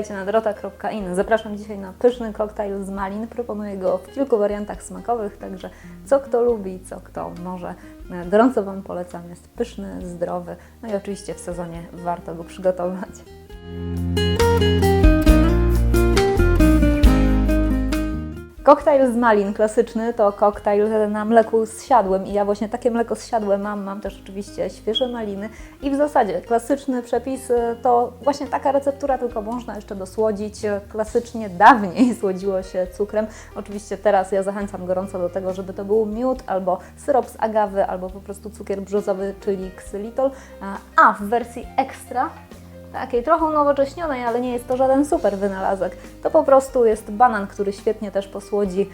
Witajcie na dorota.in. Zapraszam dzisiaj na pyszny koktajl z malin. Proponuję go w kilku wariantach smakowych, także co kto lubi, co kto może. Gorąco Wam polecam, jest pyszny, zdrowy, no i oczywiście w sezonie warto go przygotować. Koktajl z malin klasyczny to koktajl na mleku zsiadłym i ja właśnie takie mleko zsiadłe mam też oczywiście świeże maliny i w zasadzie klasyczny przepis to właśnie taka receptura, tylko można jeszcze dosłodzić. Klasycznie dawniej słodziło się cukrem, oczywiście teraz ja zachęcam gorąco do tego, żeby to był miód albo syrop z agawy, albo po prostu cukier brzozowy, czyli ksylitol, a w wersji ekstra, takiej trochę unowocześnionej, ale nie jest to żaden super wynalazek. To po prostu jest banan, który świetnie też posłodzi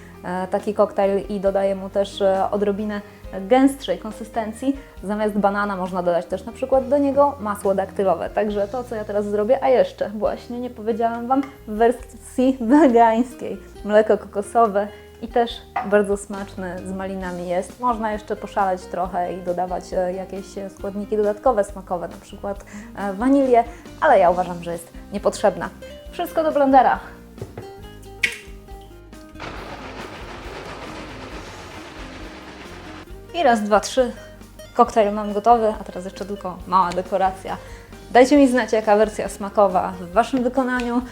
taki koktajl i dodaje mu też odrobinę gęstszej konsystencji. Zamiast banana można dodać też na przykład do niego masło daktylowe. Także to, co ja teraz zrobię, a jeszcze właśnie nie powiedziałam Wam, w wersji wegańskiej mleko kokosowe i też bardzo smaczny z malinami jest. Można jeszcze poszaleć trochę i dodawać jakieś składniki dodatkowe, smakowe, na przykład wanilię, ale ja uważam, że jest niepotrzebna. Wszystko do blendera. I raz, dwa, trzy. Koktajl mam gotowy, a teraz jeszcze tylko mała dekoracja. Dajcie mi znać, jaka wersja smakowa w Waszym wykonaniu.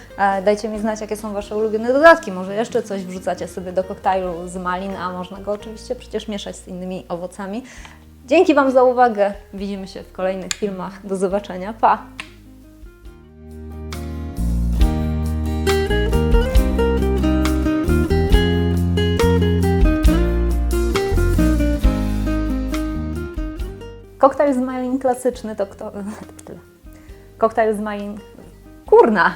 Dajcie mi znać, jakie są Wasze ulubione dodatki. Może jeszcze coś wrzucacie sobie do koktajlu z malin, a można go oczywiście przecież mieszać z innymi owocami. Dzięki Wam za uwagę. Widzimy się w kolejnych filmach. Do zobaczenia. Pa! Koktajl z malin klasyczny to kto... Koktajl z malin... Kurna!